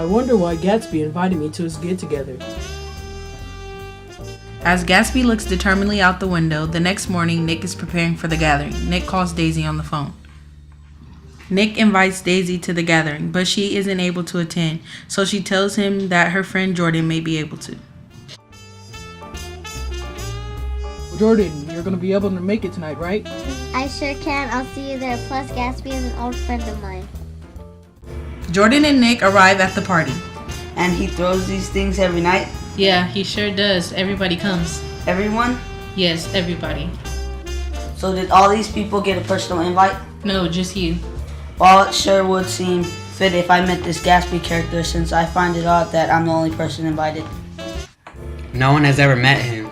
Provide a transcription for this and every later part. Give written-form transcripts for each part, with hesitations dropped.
I wonder why Gatsby invited me to his get-together. As Gatsby looks determinedly out the window, the next morning Nick is preparing for the gathering. Nick calls Daisy on the phone. Nick invites Daisy to the gathering, but she isn't able to attend, so she tells him that her friend Jordan may be able to. Jordan, you're gonna be able to make it tonight, right? I sure can. I'll see you there. Plus, Gatsby is an old friend of mine. Jordan and Nick arrive at the party. And he throws these things every night? Yeah, he sure does. Everybody comes. Everyone? Yes, everybody. So did all these people get a personal invite? No, just you. Well, it sure would seem fit if I met this Gatsby character, since I find it odd that I'm the only person invited. No one has ever met him.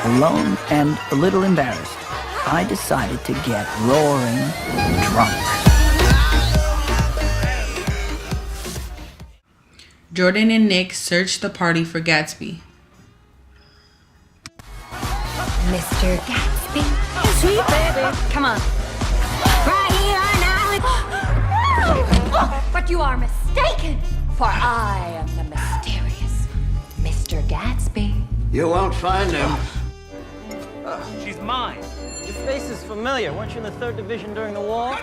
Alone and a little embarrassed, I decided to get roaring drunk. Jordan and Nick search the party for Gatsby. Mr. Gatsby. Sweet baby, come on. Right here, now. But you are mistaken, for I am the mysterious Mr. Gatsby. You won't find him. She's mine. Your face is familiar. Weren't you in the 3rd Division during the war?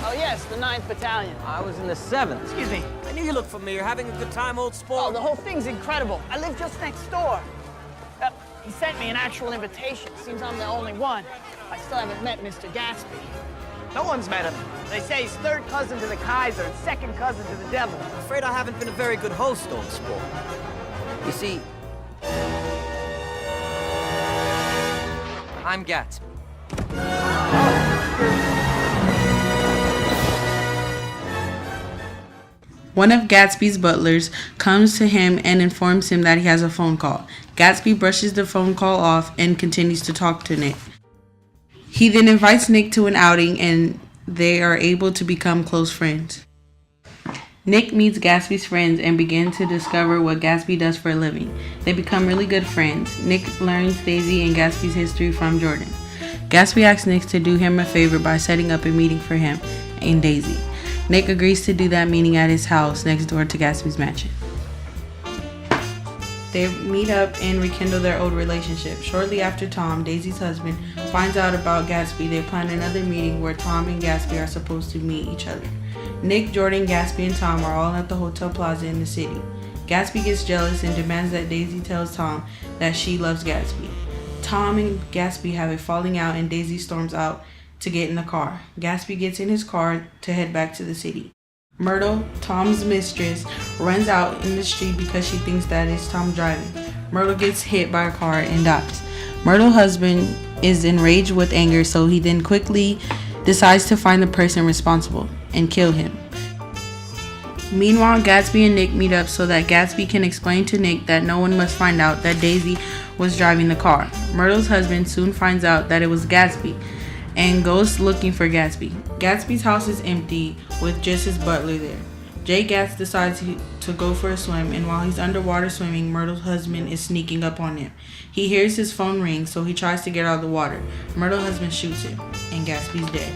Oh, yes, the 9th Battalion. I was in the 7th. Excuse me. I knew you looked familiar. Having a good time, old sport? Oh, the whole thing's incredible. I live just next door. He sent me an actual invitation. Seems I'm the only one. I still haven't met Mr. Gatsby. No one's met him. They say he's 3rd cousin to the Kaiser and 2nd cousin to the devil. I'm afraid I haven't been a very good host, old sport. You see, I'm Gatsby. One of Gatsby's butlers comes to him and informs him that he has a phone call. Gatsby brushes the phone call off and continues to talk to Nick. He then invites Nick to an outing and they are able to become close friends. Nick meets Gatsby's friends and begins to discover what Gatsby does for a living. They become really good friends. Nick learns Daisy and Gatsby's history from Jordan. Gatsby asks Nick to do him a favor by setting up a meeting for him and Daisy. Nick agrees to do that meeting at his house next door to Gatsby's mansion. They meet up and rekindle their old relationship. Shortly after Tom, Daisy's husband, finds out about Gatsby, they plan another meeting where Tom and Gatsby are supposed to meet each other. Nick, Jordan, Gatsby, and Tom are all at the hotel plaza in the city. Gatsby gets jealous and demands that Daisy tells Tom that she loves Gatsby. Tom and Gatsby have a falling out and Daisy storms out to get in the car. Gatsby gets in his car to head back to the city. Myrtle, Tom's mistress, runs out in the street because she thinks that it's Tom driving. Myrtle gets hit by a car and dies. Myrtle's husband is enraged with anger, so he then quickly decides to find the person responsible and kill him. Meanwhile, Gatsby and Nick meet up so that Gatsby can explain to Nick that no one must find out that Daisy was driving the car. Myrtle's husband soon finds out that it was Gatsby and goes looking for Gatsby. Gatsby's house is empty with just his butler there. Jay Gats decides to go for a swim, and while he's underwater swimming, Myrtle's husband is sneaking up on him. He hears his phone ring, so he tries to get out of the water. Myrtle's husband shoots him, and Gatsby's dead.